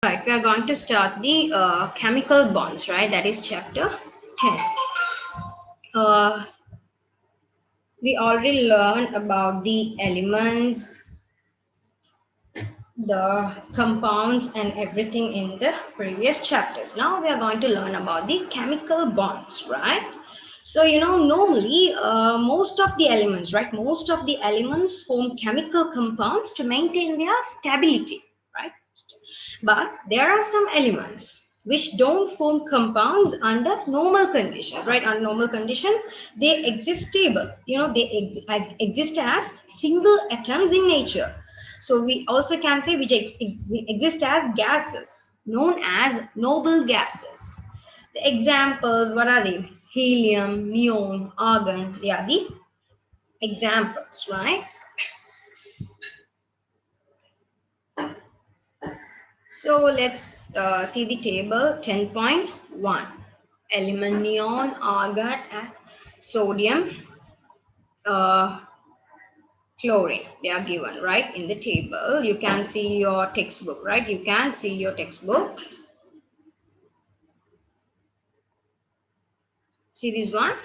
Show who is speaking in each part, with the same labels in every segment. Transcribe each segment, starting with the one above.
Speaker 1: Right, we are going to start the chemical bonds, right? That is chapter 10. Uh, we already learned about the elements, the compounds, and everything in the previous chapters. Now we are going to learn about the chemical bonds, right? So, normally most of the elements, right? Most of the elements form chemical compounds to maintain their stability, right? But there are some elements which don't form compounds under normal conditions, right? Under normal condition, they exist stable. They exist as single atoms in nature. So we also can say which exist as gases, known as noble gases. The examples, what are they? Helium, neon, argon, they are the examples, right? So let's see the table 10.1. Element neon, argon, and sodium, uh, chlorine. They are given, right, in the table. You can see your textbook, right? You can see your textbook. See this one?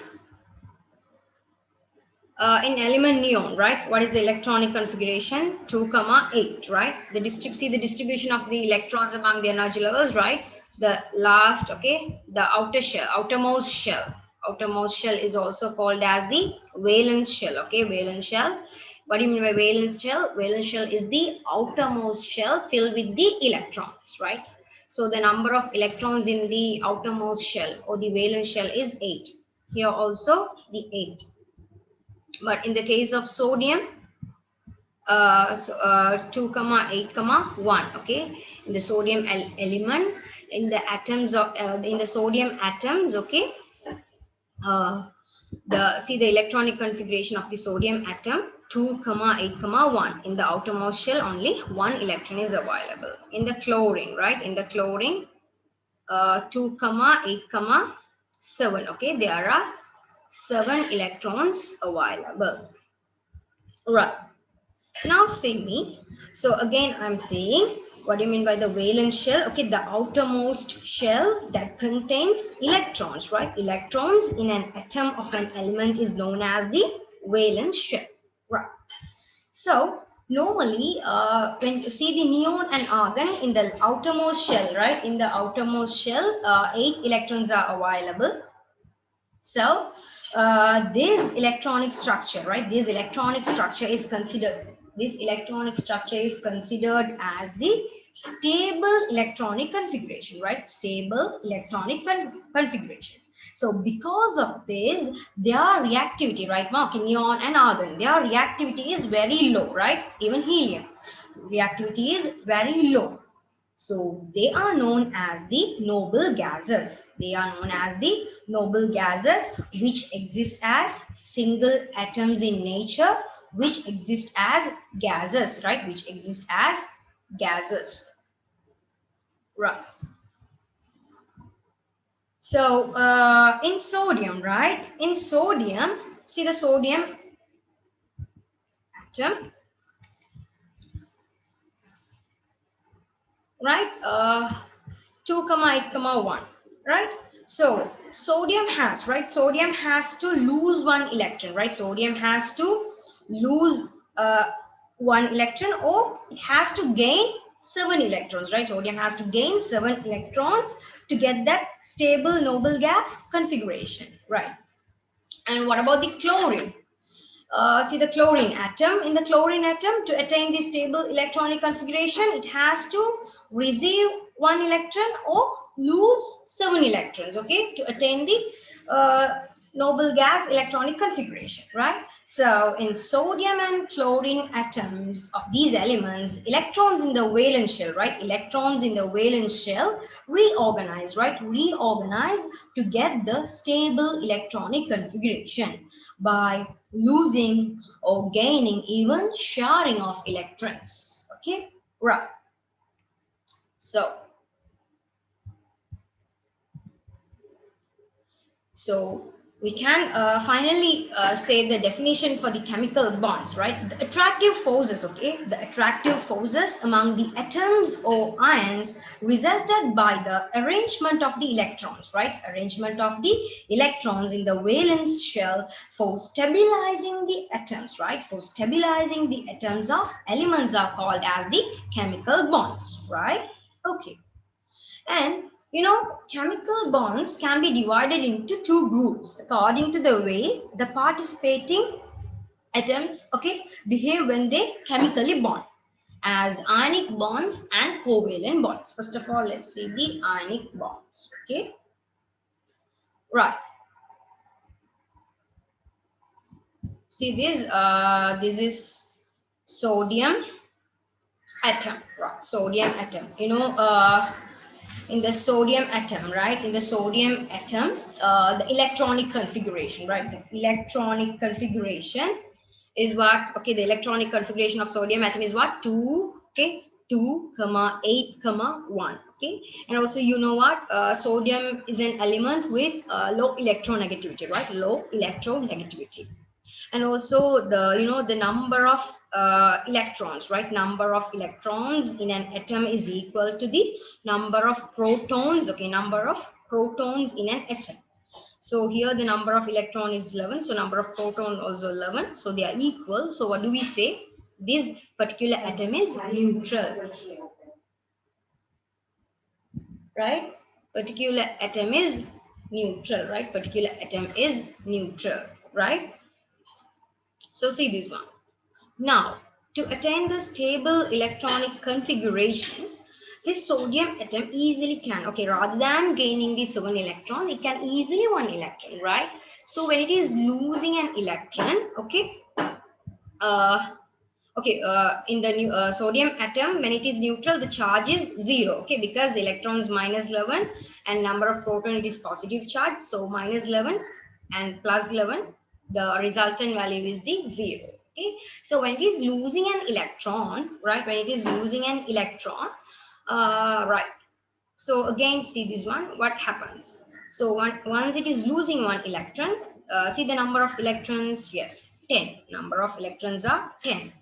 Speaker 1: In element neon, right? What is the electronic configuration? 2, 8, right? See the distribution of the electrons among the energy levels, right? The last, okay, the outermost shell. Outermost shell is also called as the valence shell, okay? Valence shell. What do you mean by valence shell? Valence shell is the outermost shell filled with the electrons, right? So the number of electrons in the outermost shell or the valence shell is 8. Here also the 8. But in the case of sodium, 2, 8, 1, okay, in the sodium element, in the atoms of in the sodium atoms, okay, see the electronic configuration of the sodium atom, 2, 8, 1. In the outermost shell, only 1 electron is available. In the chlorine, right, in the chlorine, 2, 8, 7, okay, there are 7 electrons available. Right. Now see me. So again, I'm saying, what do you mean by the valence shell? Okay, the outermost shell that contains electrons, right? Electrons in an atom of an element is known as the valence shell, right? So normally, when you see the neon and argon in the outermost shell, right? In the outermost shell, 8 electrons are available. So this electronic structure, right? This electronic structure is considered as the stable electronic configuration, right? Stable electronic configuration. So because of this, their reactivity, right? Mark, neon and argon, their reactivity is very low, right? Even helium, reactivity is very low. So they are known as the noble gases. They are known as the noble gases which exist as single atoms in nature, which exist as gases, right? Which exist as gases. Right. So in sodium, right? In sodium, see the sodium atom, right? 2, 8, 1, right? So sodium has, right? Sodium has to lose 1 electron, right? Sodium has to lose 1 electron, or it has to gain 7 electrons, right? Sodium has to gain 7 electrons to get that stable noble gas configuration, right? And what about the chlorine? See the chlorine atom. In the chlorine atom, to attain the stable electronic configuration, it has to receive 1 electron or lose 7 electrons, okay, to attain the noble gas electronic configuration, right? So in sodium and chlorine atoms of these elements, electrons in the valence shell, right? Electrons in the valence shell reorganize, right? Reorganize to get the stable electronic configuration by losing or gaining, even sharing of electrons, okay, right? So we can finally say the definition for the chemical bonds, right? The attractive forces, okay? The attractive forces among the atoms or ions resulted by the arrangement of the electrons, right? Arrangement of the electrons in the valence shell for stabilizing the atoms, right? For stabilizing the atoms of elements are called as the chemical bonds, right? Okay. And chemical bonds can be divided into two groups according to the way the participating atoms, okay, behave when they chemically bond, as ionic bonds and covalent bonds. First of all, let's see the ionic bonds, okay? Right. See this is sodium atom, right? Sodium atom. In the sodium atom, right? In the sodium atom, the electronic configuration, right? The electronic configuration is what? Okay, the electronic configuration of sodium atom is what? 2, okay, 2, 8, 1. Okay, and also you know what? Sodium is an element with low electronegativity, right? Low electronegativity. And also the number of electrons, right? Number of electrons in an atom is equal to the number of protons, okay? Number of protons in an atom. So here the number of electron is 11, so number of proton also 11, so they are equal. So what do we say? This particular atom is neutral, right? Particular atom is neutral, right? Particular atom is neutral, right? So see this one. Now, to attain the stable electronic configuration, this sodium atom easily can, okay, rather than gaining the 7 electron, it can easily 1 electron, right? So when it is losing an electron, okay, in the sodium atom, when it is neutral, the charge is 0, okay, because the electron is minus 11 and number of proton, it is positive charge. So minus 11 and plus 11, the resultant value is the 0. Okay, so when it is losing an electron, right? When it is losing an electron, right? So again, see this one. What happens? So once it is losing 1 electron, see the number of electrons. Yes, 10. Number of electrons are 10.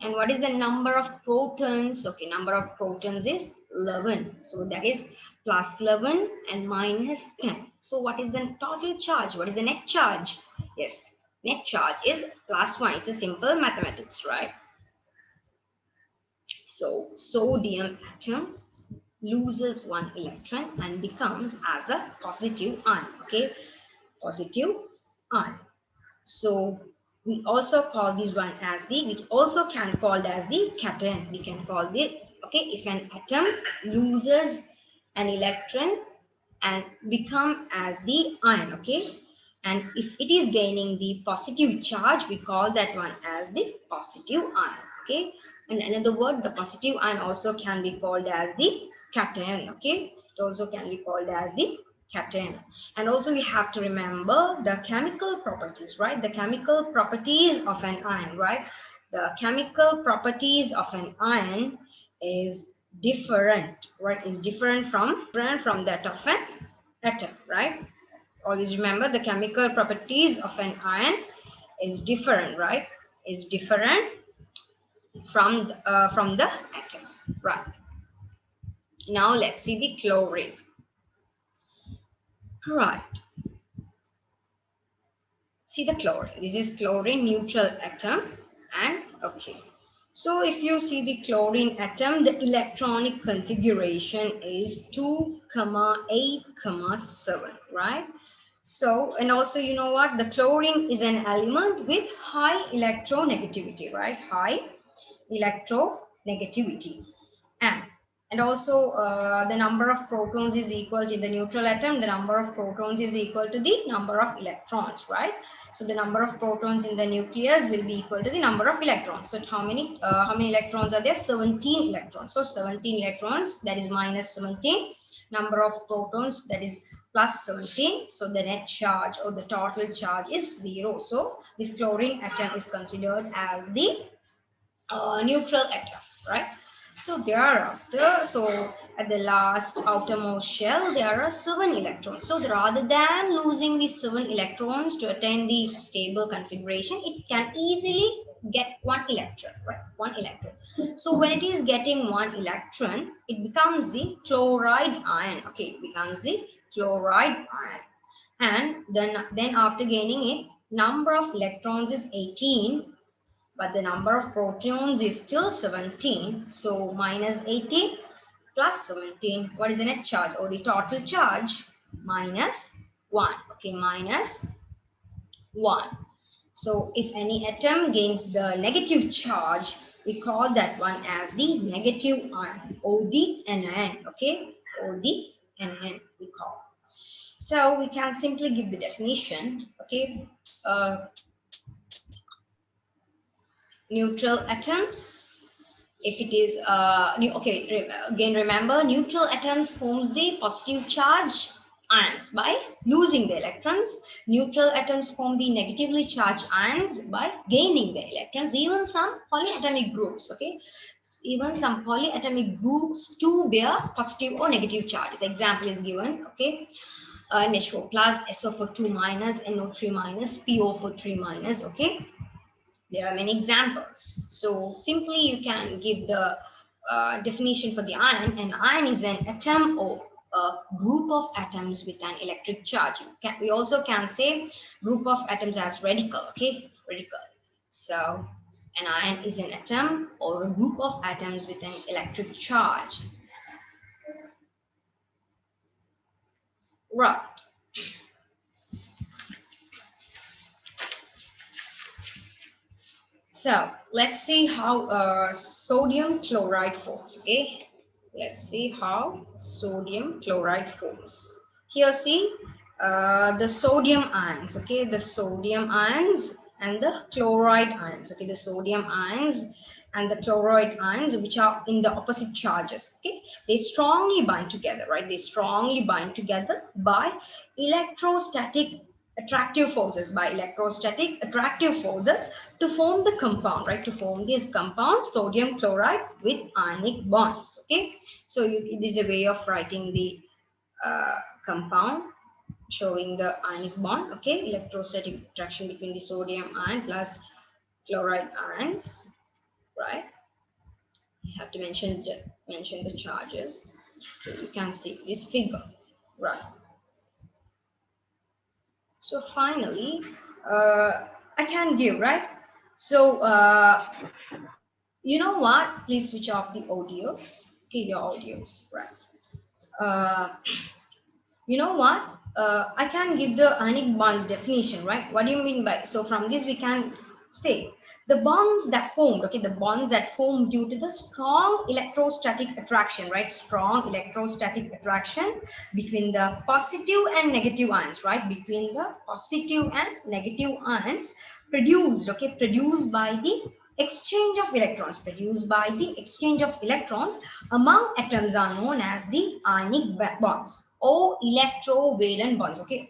Speaker 1: And what is the number of protons? Okay, number of protons is 11. So that is plus 11 and minus 10. So what is the total charge? What is the net charge? Yes, net charge is plus 1. It's a simple mathematics, right? So sodium atom loses 1 electron and becomes as a positive ion, okay? Positive ion. So we also call this one as we also can call as the cation. We can call it, okay, if an atom loses an electron and become as the ion, okay, and if it is gaining the positive charge, we call that one as the positive ion, okay. And another word, the positive ion also can be called as the cation, okay. It also can be called as the cation. And also we have to remember the chemical properties, right? The chemical properties of an ion, right? The chemical properties of an ion is different, right? Is different from that of an atom, right? Always remember the chemical properties of an ion is different, right? Is different from the atom, right? Now let's see the chlorine. Right. See the chlorine. This is chlorine neutral atom. And okay. So if you see the chlorine atom, the electronic configuration is 2, 8, 7, right? So, and also you know what? The chlorine is an element with high electronegativity, right? High electronegativity. And also the number of protons is equal to the neutral atom. The number of protons is equal to the number of electrons, right? So the number of protons in the nucleus will be equal to the number of electrons. So how many electrons are there? 17 electrons. So 17 electrons, that is minus 17. Number of protons, that is plus 17. So the net charge or the total charge is 0. So this chlorine atom is considered as the neutral atom, right? So thereafter, so at the last outermost shell, there are 7 electrons. So rather than losing these 7 electrons to attain the stable configuration, it can easily get 1 electron, right? 1 electron. So when it is getting 1 electron, it becomes the chloride ion. Okay, it becomes the chloride ion. And then after gaining it, number of electrons is 18, but the number of protons is still 17. So minus 18 plus 17, what is the net charge or the total charge? Minus 1. Okay, minus 1. So if any atom gains the negative charge, we call that one as the negative ion, ODNN. Okay, ODNN we call. So we can simply give the definition. Okay, neutral atoms. If it is again remember, neutral atoms forms the positive charge ions by losing the electrons. Neutral atoms form the negatively charged ions by gaining the electrons. Even some polyatomic groups, okay, even some polyatomic groups to bear positive or negative charges. Example is given, okay, NH4 plus, SO4 2 minus, NO3 minus, PO4 3 minus, okay. There are many examples. So simply you can give the definition for the ion. An ion is an atom or a group of atoms with an electric charge. We also can say group of atoms as radical. Okay, radical. So an ion is an atom or a group of atoms with an electric charge. Right. So let's see how sodium chloride forms. Okay, let's see how sodium chloride forms. Here, see the sodium ions. Okay, the sodium ions and the chloride ions. Okay, the sodium ions and the chloride ions, which are in the opposite charges. Okay, they strongly bind together, right? They strongly bind together by electrostatic attractive forces, to form the compound, right? To form this compound, sodium chloride with ionic bonds. Okay, so it is a way of writing the compound showing the ionic bond. Okay, electrostatic attraction between the sodium ion plus chloride ions, right? You have to mention the charges. So you can see this figure, right? So finally, I can give, right? So you know what? Please switch off the audios. Okay, your audios, right? Uh, you know what? I can give the ionic bonds definition, right? What do you mean by? So from this we can say the bonds that formed, okay, the bonds that form due to the strong electrostatic attraction, right? Strong electrostatic attraction between the positive and negative ions, right? Between the positive and negative ions produced, okay, produced by the exchange of electrons, among atoms are known as the ionic bonds or electrovalent bonds, okay,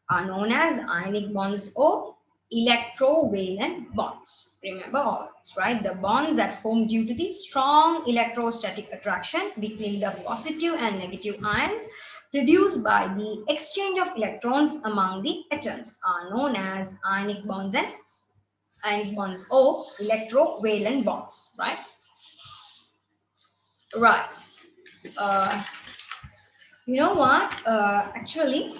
Speaker 1: are known as ionic bonds or electrovalent bonds. Remember all this, right? The bonds that form due to the strong electrostatic attraction between the positive and negative ions produced by the exchange of electrons among the atoms are known as ionic bonds and ionic bonds or electrovalent bonds, right? Right. Uh, you know what? Actually,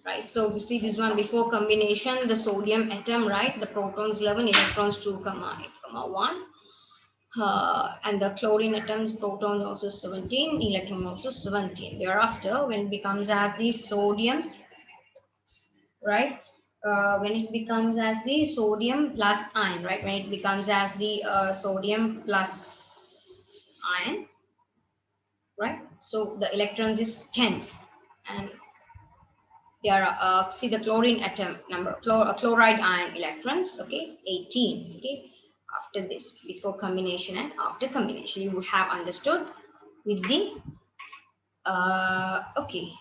Speaker 1: right. So we see this one before combination, the sodium atom, right? The protons 11, electrons 2, comma 8, comma 1. And the chlorine atoms, proton also 17, electron also 17. Thereafter, when it becomes as the sodium, right? When it becomes as the sodium plus ion, right? When it becomes as the sodium plus ion, right? So the electrons is 10, and there are see the chlorine atom number, chloride ion electrons, okay, 18. Okay, after this, before combination and after combination, you would have understood with the okay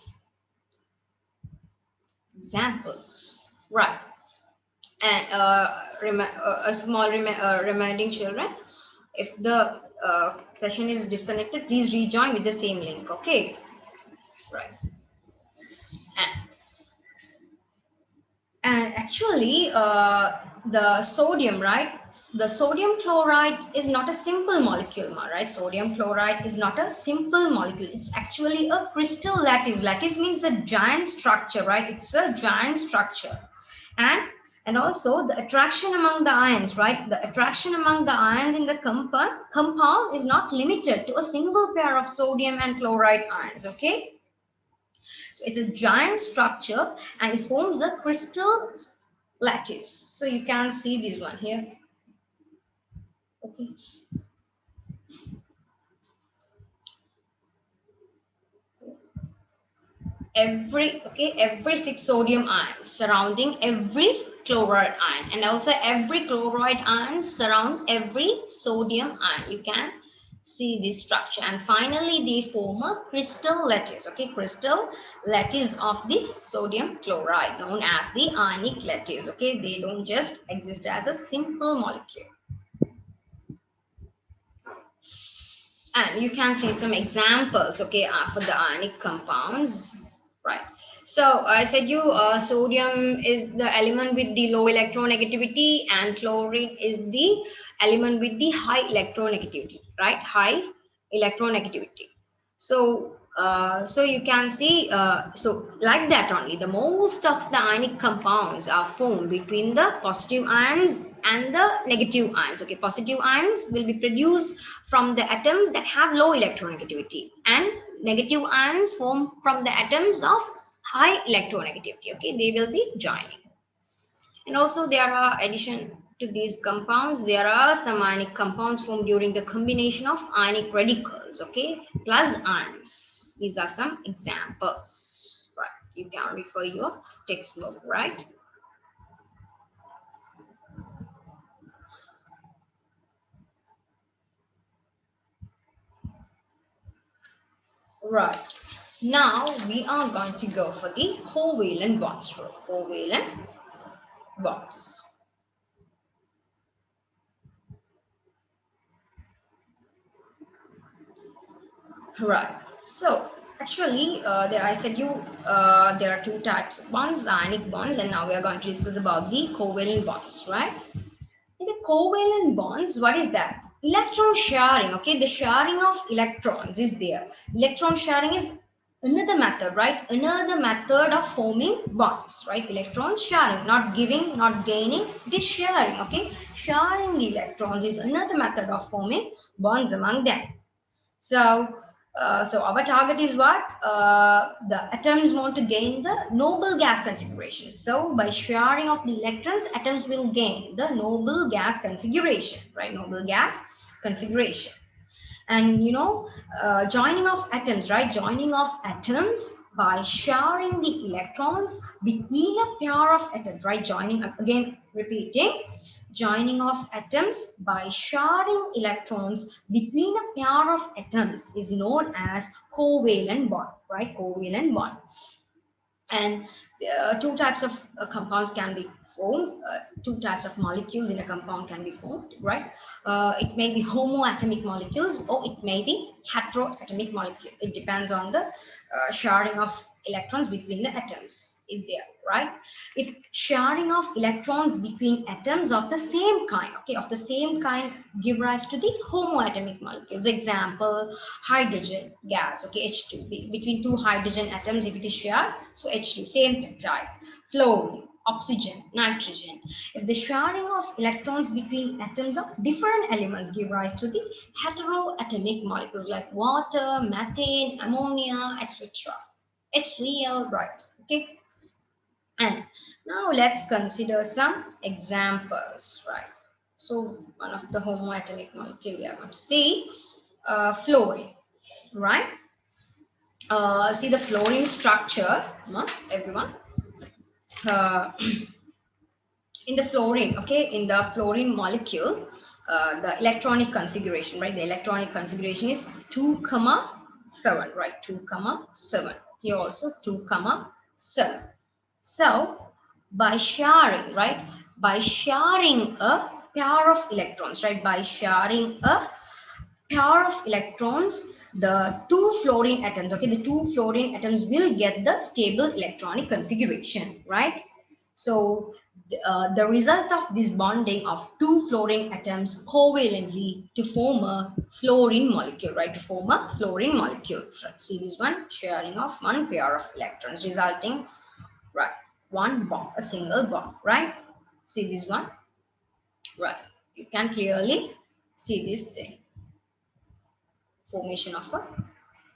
Speaker 1: examples, right? And a small reminding children, if the session is disconnected, please rejoin with the same link. Okay, right. And actually, the sodium, right? The sodium chloride is not a simple molecule, right? Sodium chloride is not a simple molecule. It's actually a crystal lattice. Lattice means a giant structure, right? It's a giant structure. And also the attraction among the ions, right? The attraction among the ions in the compound is not limited to a single pair of sodium and chloride ions, okay? So it's a giant structure and it forms a crystal lattice. So you can see this one here. Okay. Every 6 sodium ions surrounding every chloride ion, and also every chloride ion surround every sodium ion. You can see this structure, and finally they form a crystal lattice. Okay, crystal lattice of the sodium chloride, known as the ionic lattice. Okay, they don't just exist as a simple molecule. And you can see some examples, okay, for the ionic compounds, right? So I said you sodium is the element with the low electronegativity, and chlorine is the element with the high electronegativity, right? High electronegativity. So so you can see, so like that only, the most of the ionic compounds are formed between the positive ions and the negative ions. Okay, positive ions will be produced from the atoms that have low electronegativity, and negative ions form from the atoms of high electronegativity. Okay, they will be joining. And also there are addition to these compounds, there are some ionic compounds formed during the combination of ionic radicals, okay, plus ions. These are some examples. Right, you can refer your textbook, right? Right. Now we are going to go for the covalent bonds. Covalent bonds. Right. So actually, there I said you there are 2 types of bonds, ionic bonds, and now we are going to discuss about the covalent bonds. Right. In the covalent bonds, what is that? Electron sharing. Okay, the sharing of electrons is there. Electron sharing is another method, right? Another method of forming bonds, right? Electrons sharing, not giving, not gaining, it is sharing. Okay, sharing the electrons is another method of forming bonds among them. So, so our target is what? The atoms want to gain the noble gas configuration. So by sharing of the electrons, atoms will gain the noble gas configuration, right? Noble gas configuration. And you know, joining of atoms, right? Joining of atoms by sharing the electrons between a pair of atoms, right? Joining, again repeating, joining of atoms by sharing electrons between a pair of atoms is known as covalent bond, right? Covalent bond. And 2 types of compounds can be formed, 2 types of molecules in a compound can be formed, right? It may be homoatomic molecules or it may be heteroatomic molecule. It depends on the sharing of electrons between the atoms is there, right? If sharing of electrons between atoms of the same kind, okay, of the same kind, give rise to the homoatomic molecules. Example, hydrogen gas, okay, H2, between 2 hydrogen atoms, if it is shared, so H2, same type. Fluorine, oxygen, nitrogen. If the sharing of electrons between atoms of different elements give rise to the heteroatomic molecules like water, methane, ammonia, etc. HCl, right? Okay. And now let's consider some examples, right? So one of the homoatomic molecule we are going to see, fluorine, right? See the fluorine structure, everyone. Uh, in the fluorine, okay, in the fluorine molecule, the electronic configuration, right? The electronic configuration is 2, 7, right? 2, 7. Here also 2, 7. So by sharing, right? by sharing a pair of electrons, right? By sharing a pair of electrons, the two fluorine atoms, okay, the two fluorine atoms will get the stable electronic configuration, right? So the result of this bonding of two fluorine atoms covalently to form a fluorine molecule, right? To form a fluorine molecule. Right? See this one, sharing of one pair of electrons, resulting, right, one bond, a single bond, right? See this one, right? You can clearly see this thing, formation of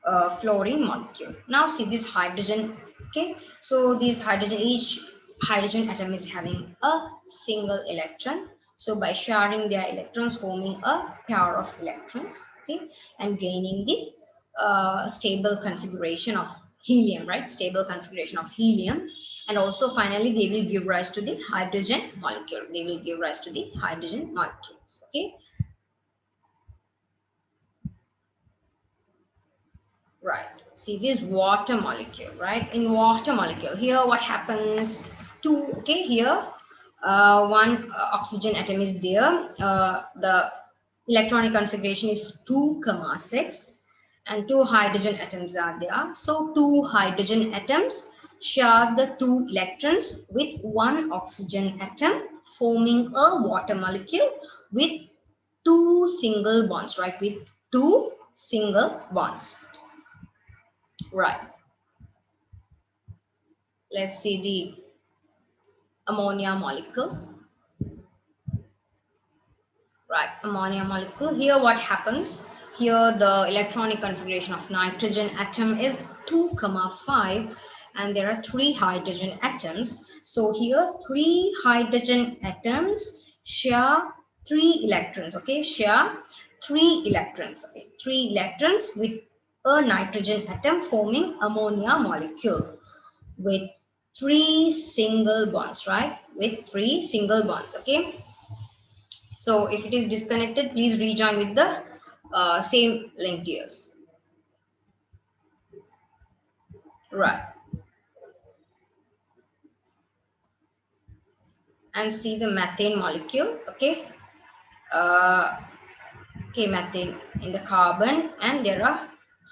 Speaker 1: a fluorine molecule. Now see this hydrogen, okay? So this hydrogen, each hydrogen atom is having a single electron. So by sharing their electrons, forming a pair of electrons, okay, and gaining the stable configuration of helium, right? Stable configuration of helium, and also finally they will give rise to the hydrogen molecule. They will give rise to the hydrogen molecules, okay? Right. See this water molecule, right? In water molecule, here what happens? Two, okay, here one oxygen atom is there. The electronic configuration is 2, 6, and two hydrogen atoms are there. So two hydrogen atoms share the two electrons with one oxygen atom, forming a water molecule with two single bonds, right? With two single bonds. Right. Let's see the ammonia molecule. Right, ammonia molecule. Here what happens? Here the electronic configuration of nitrogen atom is 2, 5, and there are three hydrogen atoms. So here three hydrogen atoms share three electrons, okay? Share three electrons, okay? Three electrons with a nitrogen atom forming ammonia molecule with three single bonds, right? With three single bonds, okay? So if it is disconnected, please rejoin with the same linked years. Right. And see the methane molecule, okay? Uh, okay, methane in the carbon, and there are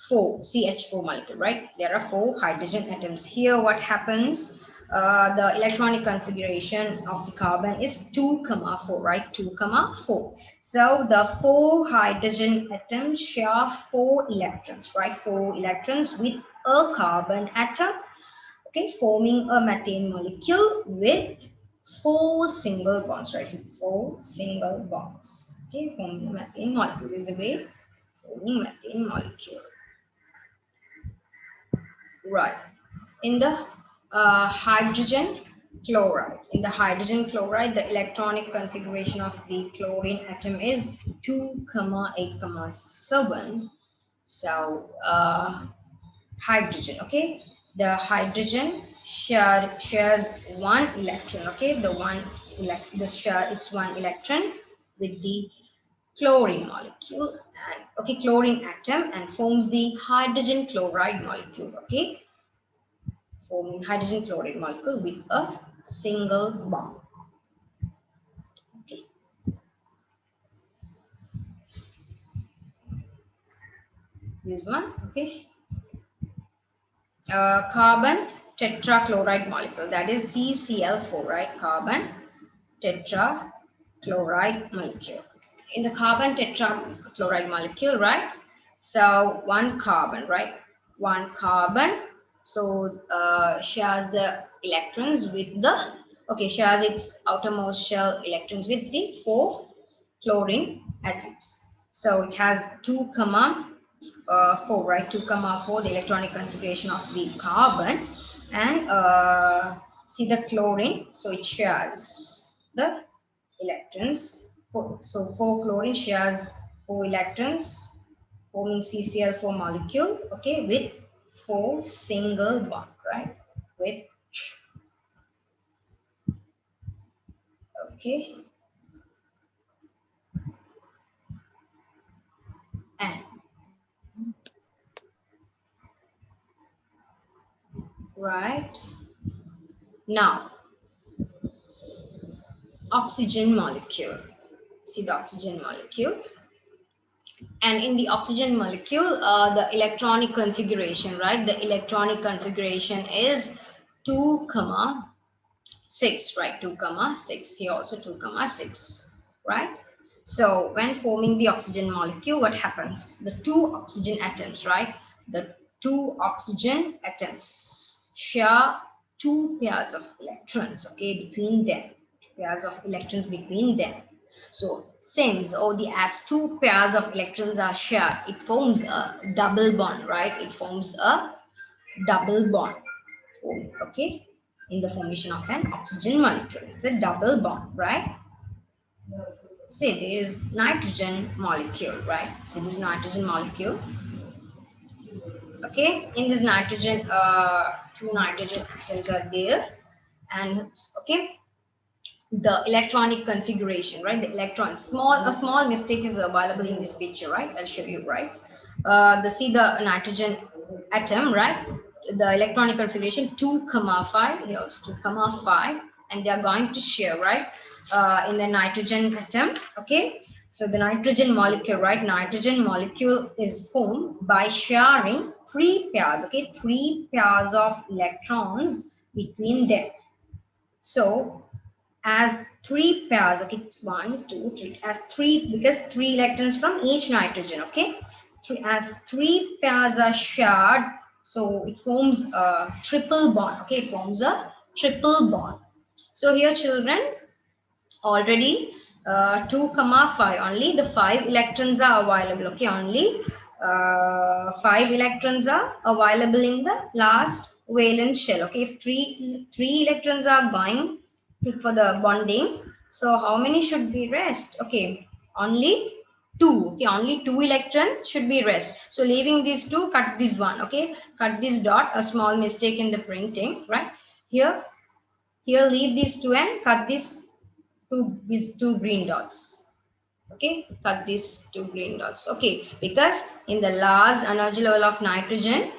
Speaker 1: four CH4 molecule, right? There are four hydrogen atoms. Here what happens? The electronic configuration of the carbon is 2, 4, right? 2, 4. So the four hydrogen atoms share four electrons, right? Four electrons with a carbon atom, okay, forming a methane molecule with four single bonds, right? With four single bonds, okay, forming a methane molecule. This is a way forming methane molecule, right? In the hydrogen chloride, the electronic configuration of the chlorine atom is 2, 8, 7. So hydrogen, okay, the hydrogen shares one electron, okay, it's one electron with the chlorine molecule, and okay, chlorine atom, and forms the hydrogen chloride molecule, okay, forming hydrogen chloride molecule with a single bond, okay. This one, okay. Carbon tetrachloride molecule, that is CCl4, right? Carbon tetrachloride molecule. In the carbon tetrachloride molecule, right? So one carbon, right? One carbon. So shares the electrons with the, okay, shares its outermost shell electrons with the four chlorine atoms. So it has 2, 4, right? 2, 4, the electronic configuration of the carbon, and see the chlorine. So it shares the electrons. So 4 chlorine shares 4 electrons, forming CCl4 molecule, okay, with 4 single bond, right? With, okay, and right now oxygen molecule. See the oxygen molecule. And in the oxygen molecule, the electronic configuration, right? The electronic configuration is 2, 6, right? 2, 6. Here also 2, 6, right? So when forming the oxygen molecule, what happens? The two oxygen atoms, right? The two oxygen atoms share two pairs of electrons, okay, between them. Pairs of electrons between them. So since as two pairs of electrons are shared, it forms a double bond, right? It forms a double bond, okay, in the formation of an oxygen molecule. It's a double bond, right? Say this nitrogen molecule, right? See this nitrogen molecule. Okay, in this nitrogen, two nitrogen atoms are there, and okay, the electronic configuration, right? The electron, a small mistake is available in this picture, right? I'll show you, right? See the nitrogen atom, right? The electronic configuration 2, 5, here also 2, 5, and they are going to share, right? In the nitrogen atom, okay? So the nitrogen molecule, right? Nitrogen molecule is formed by sharing 3 pairs, okay? 3 pairs of electrons between them. So as 3 pairs, okay, 1, 2, 3, as 3, because 3 electrons from each nitrogen, okay, as 3 pairs are shared, so it forms a triple bond, okay, it forms a triple bond. So here children, already 2, 5, only the 5 electrons are available, okay, only 5 electrons are available in the last valence shell, okay. If three electrons are going for the bonding, so how many should be rest? Okay, only 2, okay, only 2 electrons should be rest. So leaving these 2, cut this one, okay, cut this dot, a small mistake in the printing, right? Here leave these 2 and cut these two green dots, okay, cut these 2 green dots, okay, because in the last energy level of nitrogen,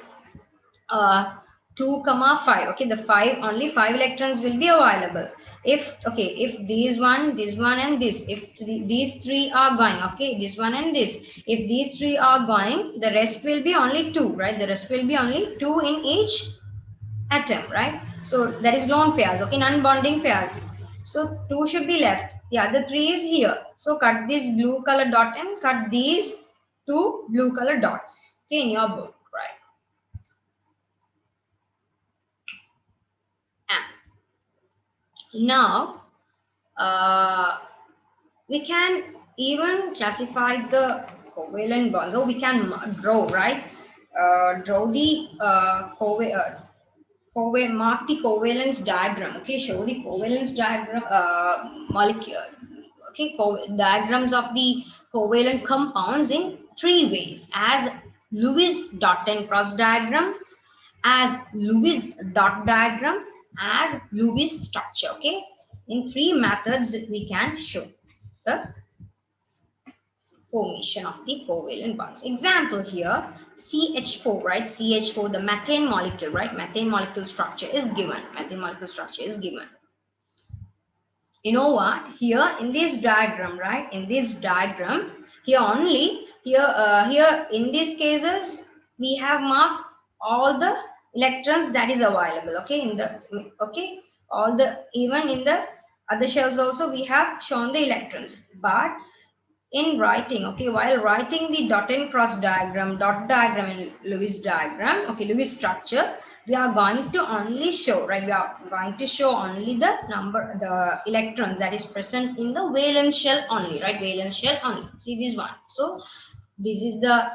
Speaker 1: 2, 5, okay, the 5, only 5 electrons will be available. If okay, if this one and this, if these 3 are going, okay, this one and this, if these 3 are going, the rest will be only 2, right? The rest will be only 2 in each atom, right? So that is lone pairs, okay, non-bonding pairs. So 2 should be left. The other 3 is here. So cut this blue color dot and cut these 2 blue color dots, okay, in your book, right? And now we can even classify the covalent bonds. So we can draw, right? Draw the mark the covalence diagram, okay, show the covalence diagram, molecule, okay, diagrams of the covalent compounds in 3 ways: as Lewis dot and cross diagram, as Lewis dot diagram, as Lewis structure, okay. In 3 methods we can show the formation of the covalent bonds. Example here, CH4, right? CH4, the methane molecule, right? Methane molecule structure is given. Methane molecule structure is given. You know what? Here in this diagram, right? In this diagram, here only, here in these cases, we have marked all the electrons that is available. Okay, all the, even in the other shells also we have shown the electrons, but in writing, okay, while writing the dot and cross diagram, dot diagram and Lewis diagram, okay, Lewis structure, we are going to only show, right, we are going to show only the number, the electrons that is present in the valence shell only, right, valence shell only. See this one. So this is the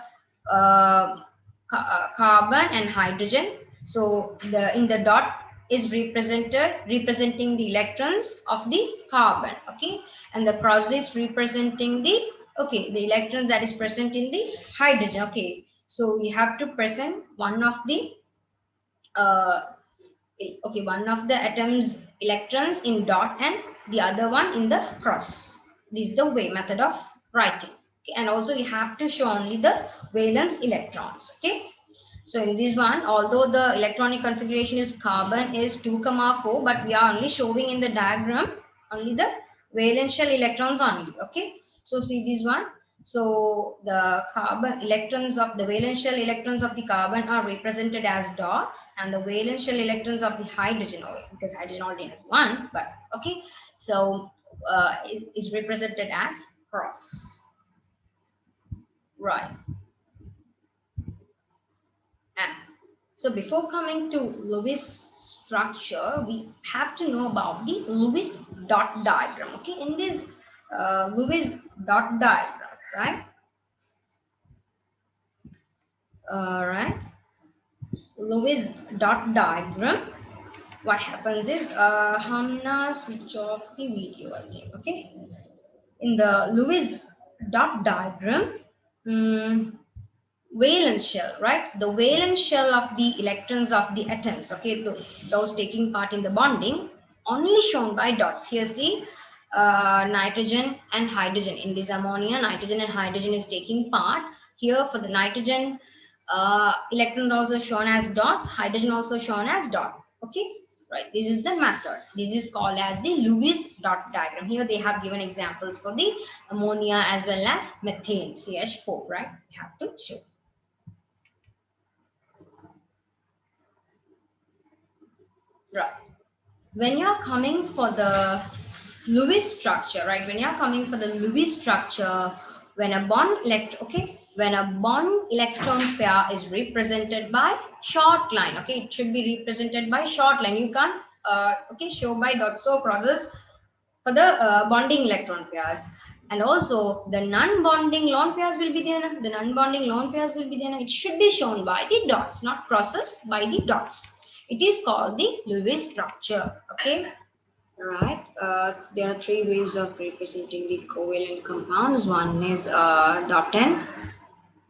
Speaker 1: carbon and hydrogen. So the in the dot is representing the electrons of the carbon, okay, and the cross is representing the, okay, the electrons that is present in the hydrogen, okay. So we have to present one of the okay, one of the atoms electrons in dot and the other one in the cross. This is the way method of writing, okay? And also you have to show only the valence electrons, okay. So in this one, although the electronic configuration is carbon is 2, 4, but we are only showing in the diagram only the valence shell electrons only. Okay, so see this one. So the carbon electrons of the valence shell electrons of the carbon are represented as dots, and the valence shell electrons of the hydrogen, because hydrogen already has one, but okay, so is represented as cross. Right. And so before coming to Lewis structure, we have to know about the Lewis dot diagram. Okay, in this Lewis dot diagram, right? Right. Lewis dot diagram. What happens is, Hamna switch off the video, I think. Okay. In the Lewis dot diagram, valence shell, right? The valence shell of the electrons of the atoms, okay, those taking part in the bonding, only shown by dots. Here, see, nitrogen and hydrogen. In this ammonia, nitrogen and hydrogen is taking part. Here, for the nitrogen, electron also shown as dots, hydrogen also shown as dot. Okay, right? This is the method. This is called as the Lewis dot diagram. Here, they have given examples for the ammonia as well as methane, CH4, right? You have to show. Right. When you're coming for the Lewis structure, right? When you're coming for the Lewis structure, when a bond when a bond electron pair is represented by short line, okay, it should be represented by short line. You can't show by dot. So crosses for the bonding electron pairs, and also the non-bonding lone pairs will be there. The non-bonding lone pairs will be there. It should be shown by the dots, not crosses, by the dots. It is called the Lewis structure. Okay, right. There are three ways of representing the covalent compounds. One is dot and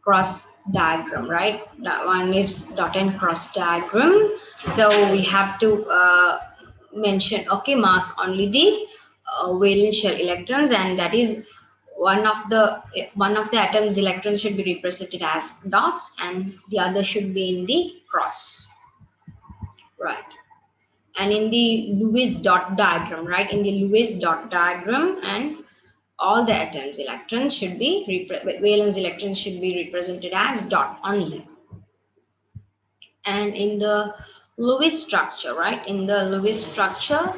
Speaker 1: cross diagram, right? That one is dot and cross diagram. So we have to mention, okay, mark only the valence shell electrons, and that is one of the atoms electrons should be represented as dots, and the other should be in the cross, right? And in the Lewis dot diagram, right? In the Lewis dot diagram, and all the atoms electrons should be valence electrons should be represented as dot only. And in the Lewis structure, right? In the Lewis structure,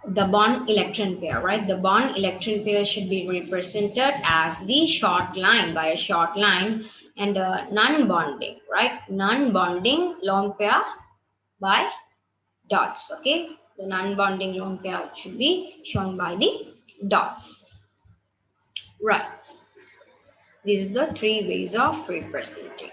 Speaker 1: the bond electron pair, right? The bond electron pair should be represented as the short line, by a short line, and non-bonding, right? Non-bonding lone pair by dots. Okay, the non-bonding lone pair should be shown by the dots. Right. These are the three ways of representing.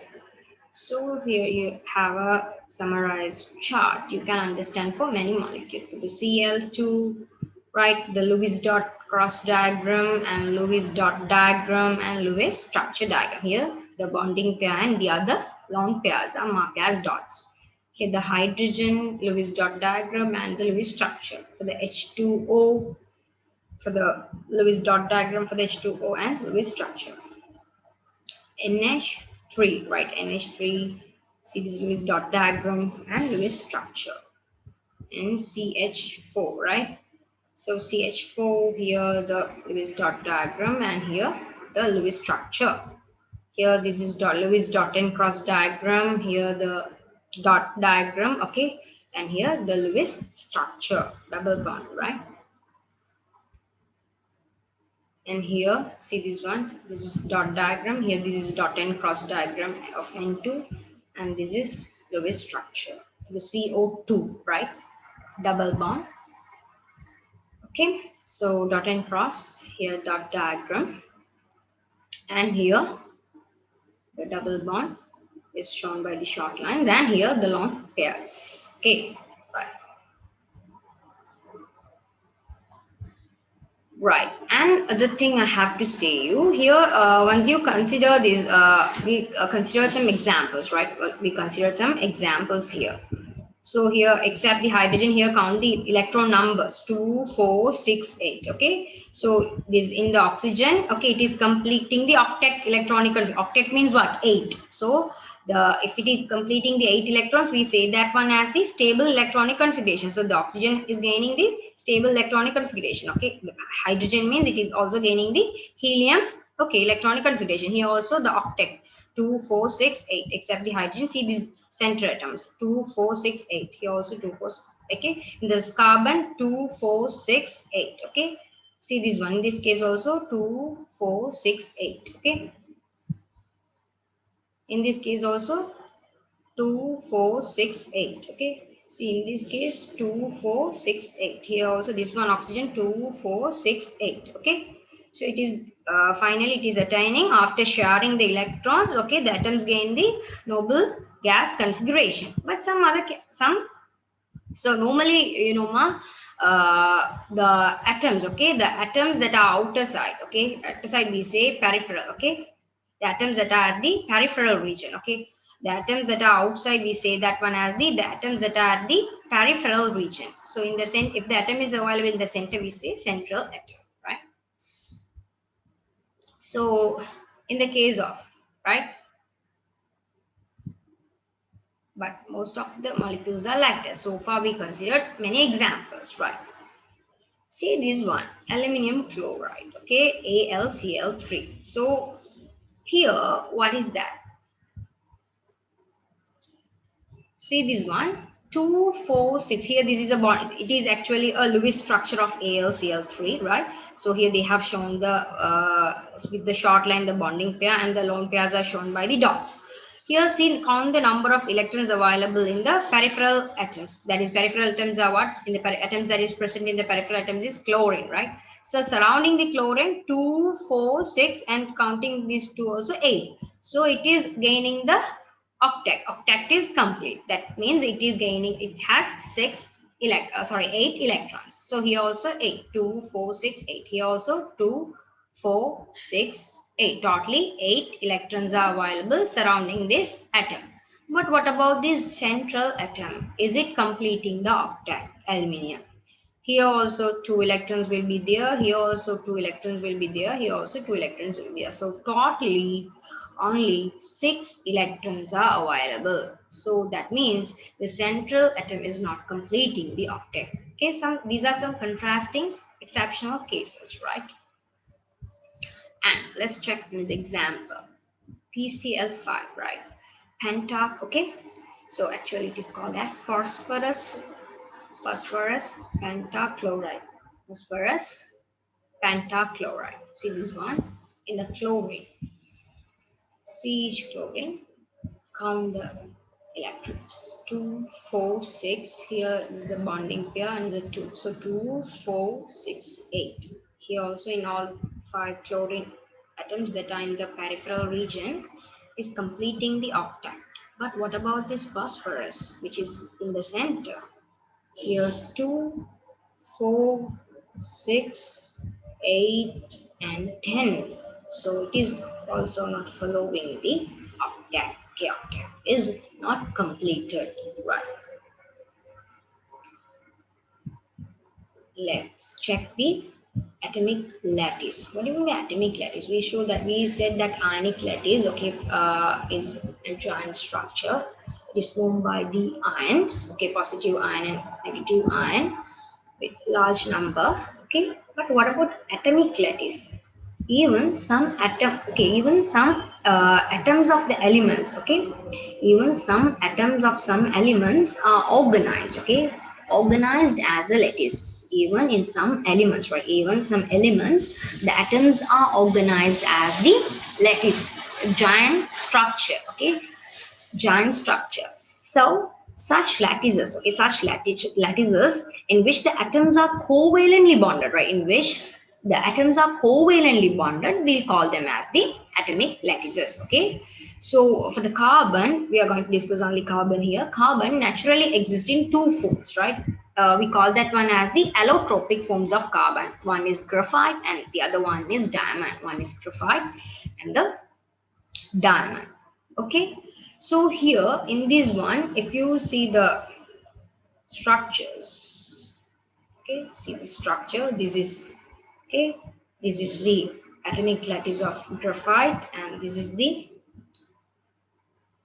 Speaker 1: So here you have a summarized chart. You can understand for many molecules. For the Cl2, right, the Lewis dot cross diagram and Lewis dot diagram and Lewis structure diagram. Here the bonding pair and the other lone pairs are marked as dots. Here the hydrogen Lewis dot diagram and the Lewis structure. For the H2O, for the Lewis dot diagram for the H2O and Lewis structure. NH3, right? NH3, see this Lewis dot diagram and Lewis structure. And CH4, right? So CH4, here the Lewis dot diagram, and here the Lewis structure. Here this is Lewis dot and cross diagram, here the dot diagram, okay, and here the Lewis structure, double bond, right? And here see this one, this is dot diagram, here this is dot and cross diagram of N2, and this is Lewis structure. So the CO2, right? Double bond. Okay, so dot and cross, here dot diagram, and here the double bond is shown by the short lines, and here the lone pairs. Okay, right. Right, and the thing I have to say you here, once you consider this, we consider some examples, right? We consider some examples here. So here, except the hydrogen, here count the electron numbers 2, 4, 6, 8. Okay, so this in the oxygen, okay, it is completing the octet electronic. Octet means what? 8. So if it is completing the 8 electrons, we say that one as the stable electronic configuration. So the oxygen is gaining the stable electronic configuration. Okay, hydrogen means it is also gaining the helium. Okay, electronic configuration. Here also the octet 2, 4, 6, 8. Except the hydrogen, see these center atoms 2, 4, 6, 8. Here also 2, 4, 6. Okay, in this carbon 2, 4, 6, 8. Okay, see this one. In this case also 2, 4, 6, 8. Okay, in this case also 2, 4, 6, 8. Okay, see in this case 2, 4, 6, 8. Here also this one oxygen 2, 4, 6, 8. Okay, so it is finally it is attaining after sharing the electrons. Okay, the atoms gain the noble gas configuration. But some other so normally the atoms. Okay, the atoms that are outer side. Okay, outer side we say peripheral. Okay, the atoms that are at the peripheral region. Okay, the atoms that are outside we say that one as the atoms that are at the peripheral region. So in the center, if the atom is available in the center, we say central atom, right? So in the case of, right, but most of the molecules are like that. So far we considered many examples, right? See this one, aluminum chloride. Okay, AlCl3. So here what is that? See this one, 2, 4, 6. Here this is a bond. It is actually a Lewis structure of AlCl3, right? So here they have shown the with the short line the bonding pair, and the lone pairs are shown by the dots. Here see, count the number of electrons available in the peripheral atoms. That is, peripheral atoms are what? In the atoms that is present in the peripheral atoms is chlorine, right? So surrounding the chlorine 2, 4, 6, and counting these two also 8. So it is gaining the octet. Octet is complete. That means it is gaining, it has 8 electrons. So here also 8, 2, 4, 6, 8. Here also 2, 4, 6, 8. Totally 8 electrons are available surrounding this atom. But what about this central atom? Is it completing the octet? Aluminium. Here also 2 electrons will be there. Here also 2 electrons will be there. Here also 2 electrons will be there. So totally only 6 electrons are available. So that means the central atom is not completing the octet. Okay, these are some contrasting exceptional cases, right? And let's check the example. PCl5, right? Okay. So actually it is called as phosphorus pentachloride. Phosphorus pentachloride. See this one in the chlorine. See each chlorine. Count the electrons. 2, 4, 6. Here is the bonding pair and the 2. So 2, 4, 6, 8. Here also in all 5 chlorine atoms that are in the peripheral region is completing the octet. But what about this phosphorus, which is in the center? Here 2, 4, 6, 8, and 10. So it is also not following the octet. Okay, octet is not completed, right? Let's check the atomic lattice. What do you mean by atomic lattice? We said that ionic lattice, okay, is a giant structure. It is formed by the ions, okay, positive ion and negative ion with large number. Okay, but what about atomic lattice? Even some atoms of the elements. Okay, even some atoms of some elements are organized. Okay, organized as a lattice. Even in some elements, right? Even some elements, the atoms are organized as the lattice, giant structure. Okay, giant structure. So such lattices, okay, lattices in which the atoms are covalently bonded, right? In which the atoms are covalently bonded, we'll call them as the atomic lattices. Okay. So for the carbon, we are going to discuss only carbon here. Carbon naturally exists in two forms, right? We call that one as the allotropic forms of carbon. One is graphite and the other one is diamond. One is graphite and the diamond. Okay, so here in this one, if you see the structures, okay, see the structure. This is, okay, this is the atomic lattice of graphite, and this is the,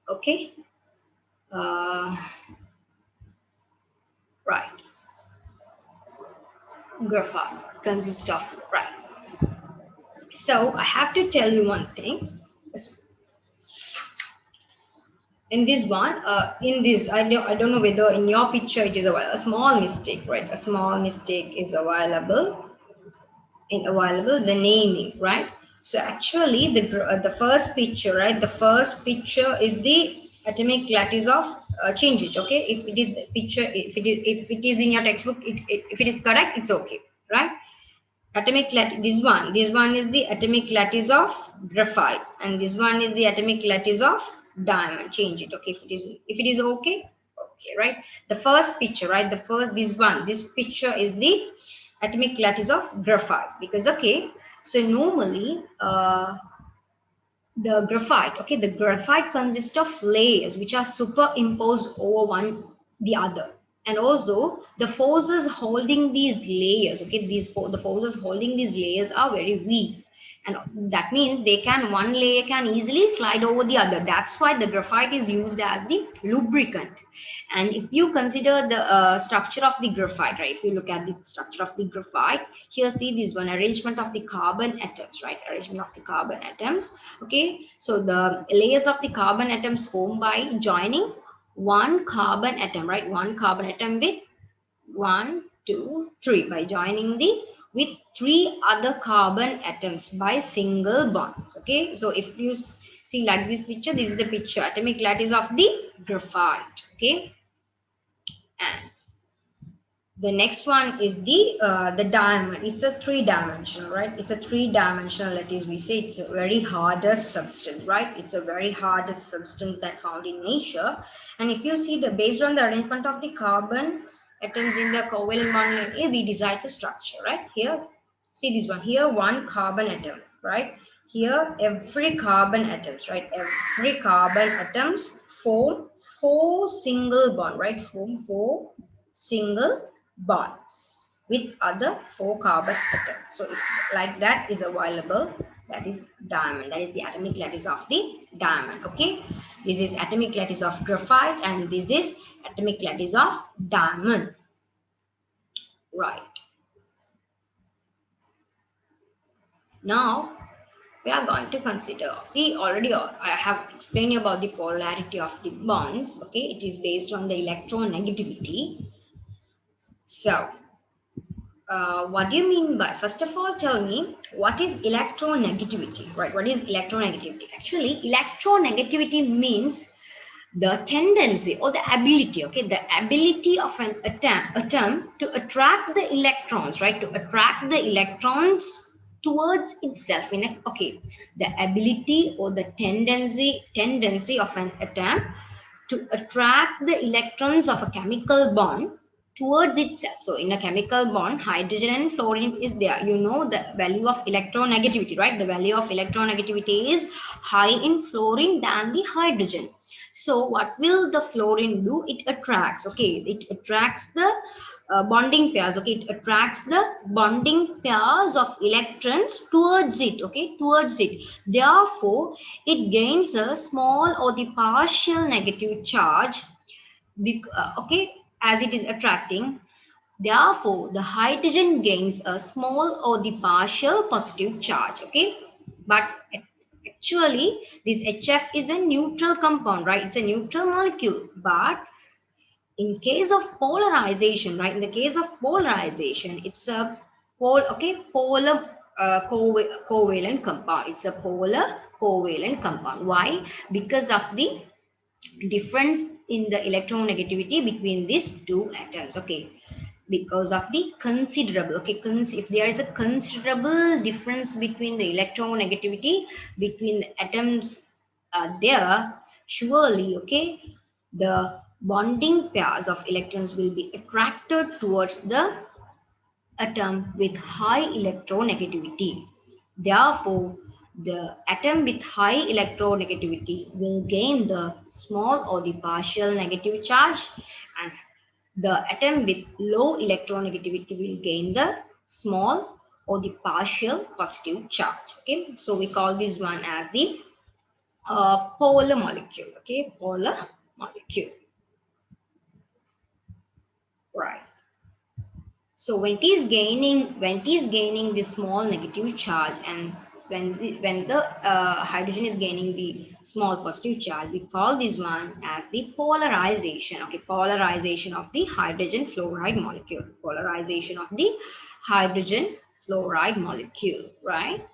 Speaker 1: okay, right. graphite, consists of, right. So I have to tell you one thing. In this one, in this, I don't know whether in your picture it is a small mistake, right? A small mistake is available, the naming, right? So actually the first picture, right? The first picture is the atomic lattice of, change it, okay? If it is the picture, if it is in your textbook, if it is correct, it's okay, right? Atomic lattice, this one is the atomic lattice of graphite, and this one is the atomic lattice of diamond. Change it, okay? If it is okay, okay, right? The first picture, right? This picture is the atomic lattice of graphite, because, okay, so normally the graphite consists of layers which are superimposed over one the other, and also the forces holding these layers, okay, the forces holding these layers are very weak, and that means one layer can easily slide over the other. That's why the graphite is used as the lubricant. And if you consider the structure of the graphite, right? If you look at the structure of the graphite, here, see this one, arrangement of the carbon atoms, right? Arrangement of the carbon atoms. Okay, so the layers of the carbon atoms form by joining one carbon atom, right? One carbon atom with one, two, three, by joining the with three other carbon atoms by single bonds. Okay, so if you see like this picture, this is the picture, atomic lattice of the graphite. Okay, and the next one is the diamond. It's a three-dimensional, right? It's a three-dimensional lattice. We say it's a very hardest substance, right? It's a very hardest substance that found in nature. And if you see based on the arrangement of the carbon atoms in the covalent bond, we decide the structure, right? Here, see this one. Here, one carbon atom, right? Here, every carbon atoms, right? Every carbon atoms form four single bond, right? Form four single bonds with other four carbon atoms. So if like that is available, that is diamond. That is the atomic lattice of the diamond. Okay, this is atomic lattice of graphite, and this is atomic lattice of diamond. Right. Now we are going to consider, see, already I have explained about the polarity of the bonds. Okay, it is based on the electronegativity. So what do you mean by, first of all, tell me what is electronegativity, right? What is electronegativity? Actually, electronegativity means the tendency or the ability, okay, the ability of an atom to attract the electrons, right? To attract the electrons towards itself in a, okay, the ability or the tendency of an atom to attract the electrons of a chemical bond towards itself. So in a chemical bond, hydrogen and fluorine is there. You know the value of electronegativity, right? The value of electronegativity is high in fluorine than the hydrogen. So what will the fluorine do? It attracts, okay, it attracts the bonding pairs, okay, it attracts the bonding pairs of electrons towards it, okay, towards it. Therefore, it gains a small or the partial negative charge, okay, as it is attracting. Therefore, the hydrogen gains a small or the partial positive charge, okay. But actually, this HF is a neutral compound, right? It's a neutral molecule. But in case of polarization, right? In the case of polarization, it's a polar covalent compound. It's a polar covalent compound. Why? Because of the difference in the electronegativity between these two atoms, okay, because of the considerable, okay, if there is a considerable difference between the electronegativity between the atoms there, surely, okay, the bonding pairs of electrons will be attracted towards the atom with high electronegativity. Therefore, the atom with high electronegativity will gain the small or the partial negative charge, and the atom with low electronegativity will gain the small or the partial positive charge. Okay, so we call this one as the polar molecule. Okay, polar molecule. Right. So when it is gaining this small negative charge, and when the hydrogen is gaining the small positive charge, we call this one as the polarization. Okay, polarization of the hydrogen fluoride molecule. Polarization of the hydrogen fluoride molecule, right?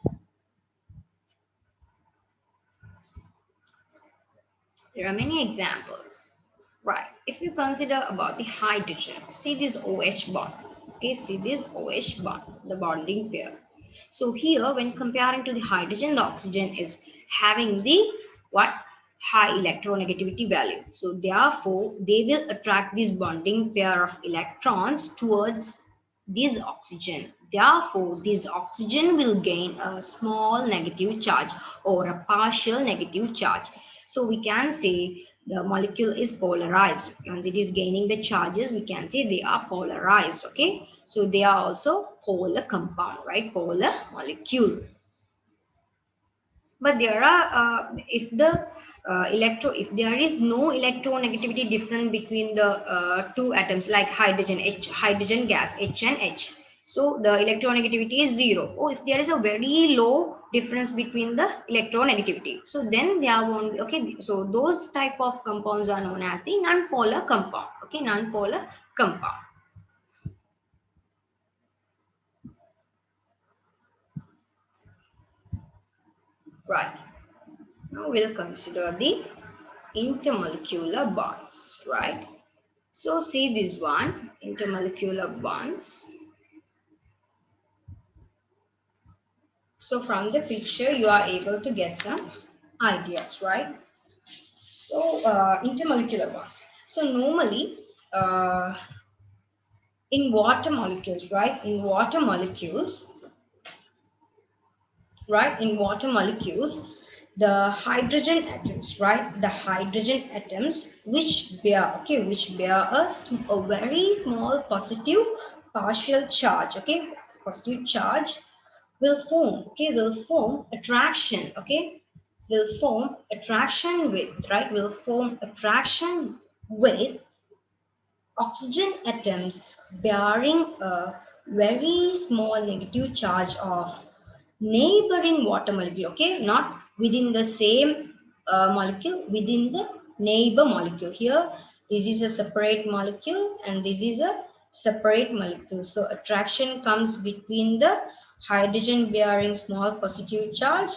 Speaker 1: There are many examples. Right. If you consider about the hydrogen, see this OH bond. Okay, see this OH bond, the bonding pair. So here, when comparing to the hydrogen, the oxygen is having the what? High electronegativity value. So therefore, they will attract this bonding pair of electrons towards this oxygen. Therefore, this oxygen will gain a small negative charge or a partial negative charge. So we can say the molecule is polarized. Once it is gaining the charges, we can say they are polarized. Okay, so they are also polar compound, right? Polar molecule. But there are if there is no electronegativity difference between the two atoms, like hydrogen gas H and H, so the electronegativity is zero. Or if there is a very low difference between the electronegativity, so then they are one. Okay, so those type of compounds are known as the non-polar compound. Okay, non-polar compound. Right. Now we'll consider the intermolecular bonds, right? So see this one, intermolecular bonds. So from the picture, you are able to get some ideas, right? So intermolecular bonds. So normally uh, in water molecules, right? In water molecules, right? In water molecules, the hydrogen atoms, right? The hydrogen atoms which bear, okay, which bear a very small positive partial charge, okay, positive charge will form, okay, will form attraction, okay, will form attraction with, right? Will form attraction with oxygen atoms bearing a very small negative charge of neighboring water molecule. Okay, not within the same molecule, within the neighbor molecule. Here this is a separate molecule and this is a separate molecule, so attraction comes between the hydrogen bearing small positive charge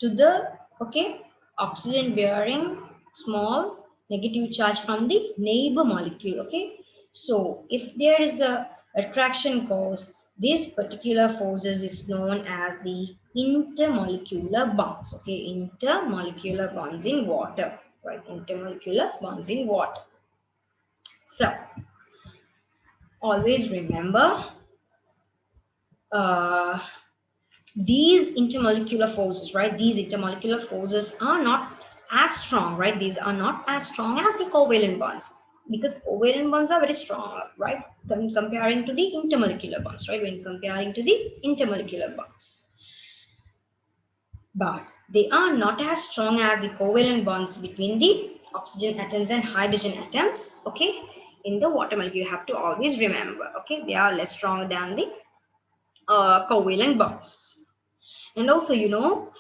Speaker 1: to the, okay, oxygen bearing small negative charge from the neighbor molecule. Okay, so if there is the attraction cause, this particular forces is known as the intermolecular bonds. Okay, intermolecular bonds in water, right? Intermolecular bonds in water. So always remember, uh, these intermolecular forces, right? These intermolecular forces are not as strong, right? These are not as strong as the covalent bonds, because covalent bonds are very strong, right? When comparing to the intermolecular bonds, right? When comparing to the intermolecular bonds. But they are not as strong as the covalent bonds between the oxygen atoms and hydrogen atoms, okay? In the water molecule, you have to always remember, okay? They are less strong than the covalent bonds. And also,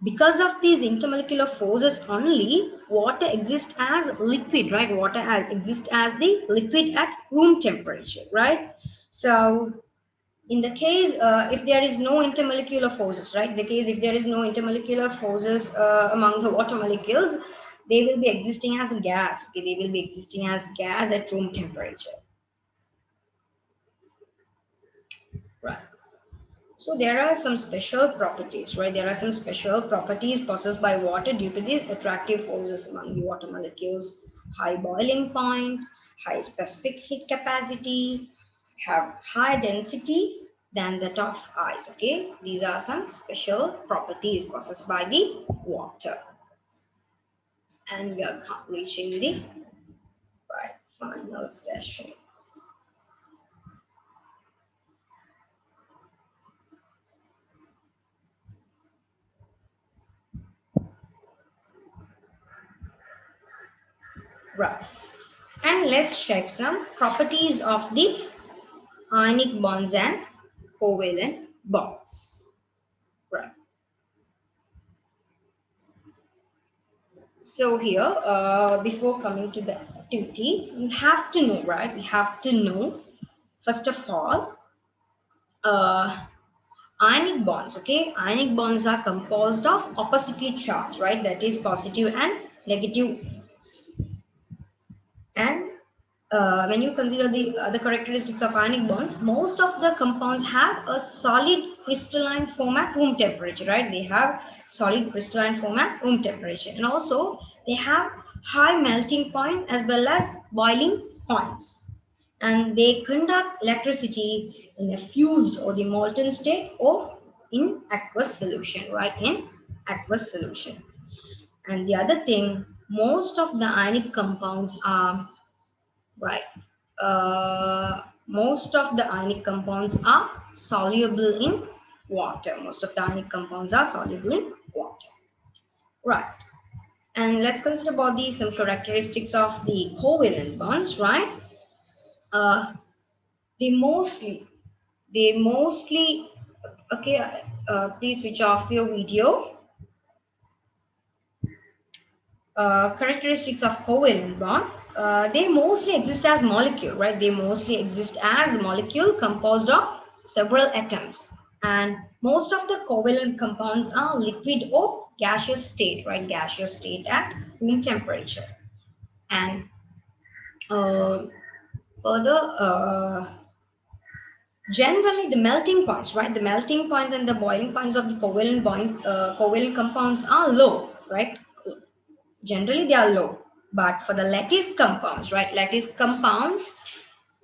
Speaker 1: because of these intermolecular forces only, water exists as liquid, right? Exists as the liquid at room temperature, right? So in the case, if there is no intermolecular forces, right? The case if there is no intermolecular forces among the water molecules, they will be existing as a gas. Okay, they will be existing as gas at room temperature, right? So there are some special properties, right? There are some special properties possessed by water due to these attractive forces among the water molecules. High boiling point, high specific heat capacity, have high density than that of ice. Okay, these are some special properties possessed by the water. And we are reaching the right final session. Right. And let's check some properties of the ionic bonds and covalent bonds. Right. So here, before coming to the activity, you have to know, right? We have to know, first of all, ionic bonds. Okay, ionic bonds are composed of oppositely charged, right? That is positive and negative. And when you consider the other characteristics of ionic bonds, most of the compounds have a solid crystalline form at room temperature, right? They have solid crystalline form at room temperature, and also they have high melting point as well as boiling points, and they conduct electricity in a fused or the molten state or in aqueous solution, right? In aqueous solution. And the other thing, most of the ionic compounds are right. Most of the ionic compounds are soluble in water. Most of the ionic compounds are soluble in water. Right. And let's consider about the some characteristics of the covalent bonds, right? Uh, they mostly, okay, please switch off your video. Characteristics of covalent bond, they mostly exist as molecule, right? They mostly exist as molecule composed of several atoms. And most of the covalent compounds are liquid or gaseous state, right? Gaseous state at room temperature. And further, generally the melting points, right? The melting points and the boiling points of the covalent compounds are low, right? Generally they are low, but for the lattice compounds, right, lattice compounds,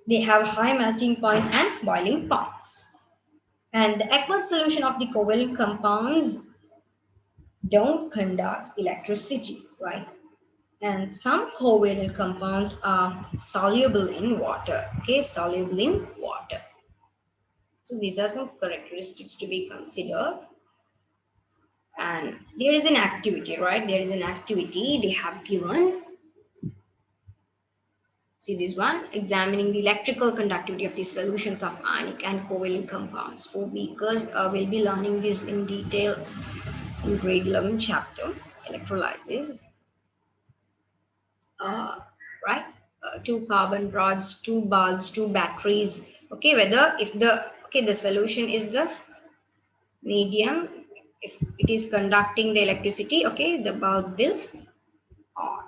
Speaker 1: they have high melting point and boiling points. And the aqueous solution of the covalent compounds don't conduct electricity, right? And some covalent compounds are soluble in water, okay, soluble in water. So these are some characteristics to be considered. And there is an activity, right? There is an activity they have given. See this one, examining the electrical conductivity of the solutions of ionic and covalent compounds. For weekers, we'll be learning this in detail in grade 11 chapter, electrolysis. Right? Two carbon rods, two bulbs, two batteries. Okay, whether if the solution is the medium, if it is conducting the electricity, okay, the bulb will on.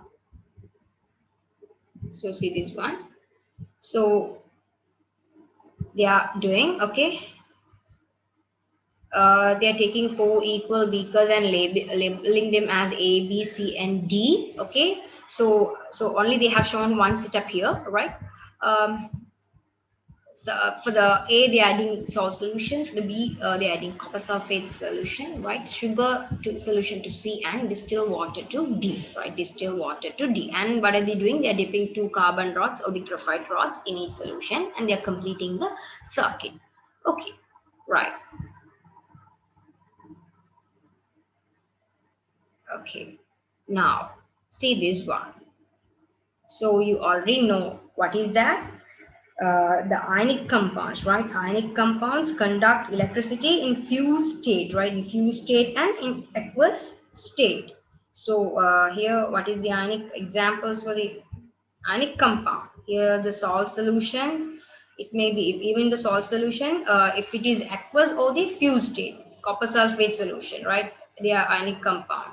Speaker 1: So see this one. So they are doing, okay, they are taking 4 equal beakers and labeling them as A, B, C, and D. Okay, so only they have shown one setup here, right? So for the A, they are adding salt solution. For the B, they are adding copper sulfate solution, right? Sugar to solution to C and distilled water to D, right? Distilled water to D. And what are they doing? They are dipping 2 carbon rods or the graphite rods in each solution, and they are completing the circuit. Okay, right. Okay, now see this one. So you already know what is that? The ionic compounds, right? Ionic compounds conduct electricity in fused state, right? In fused state and in aqueous state. So here, what is the ionic examples for the ionic compound? Here, the salt solution. It may be if even the salt solution, if it is aqueous or the fused state, copper sulfate solution, right? They are ionic compound.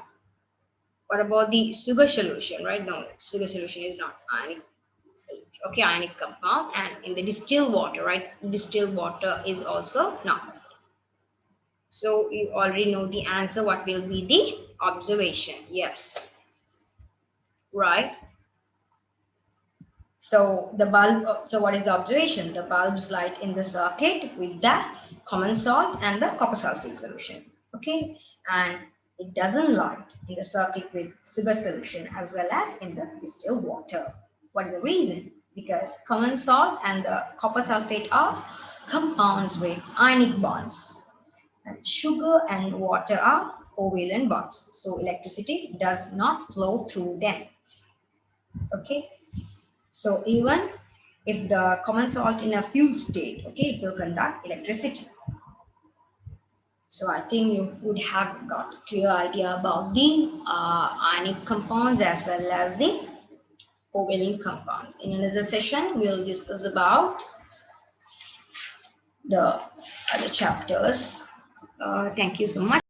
Speaker 1: What about the sugar solution, right? No, sugar solution is not ionic solution. Okay, ionic compound. And in the distilled water, right? Distilled water is also not. So you already know the answer. What will be the observation? Yes. Right. So the bulb, so what is the observation? The bulbs light in the circuit with the common salt and the copper sulfate solution. Okay, and it doesn't light in the circuit with sugar solution as well as in the distilled water. What is the reason? Because common salt and the copper sulfate are compounds with ionic bonds, and sugar and water are covalent bonds. So electricity does not flow through them. Okay. So even If the common salt in a fused state, okay, it will conduct electricity. So I think you would have got a clear idea about the ionic compounds as well as the covalent compounds. In another session, we'll discuss about the other chapters. Thank you so much.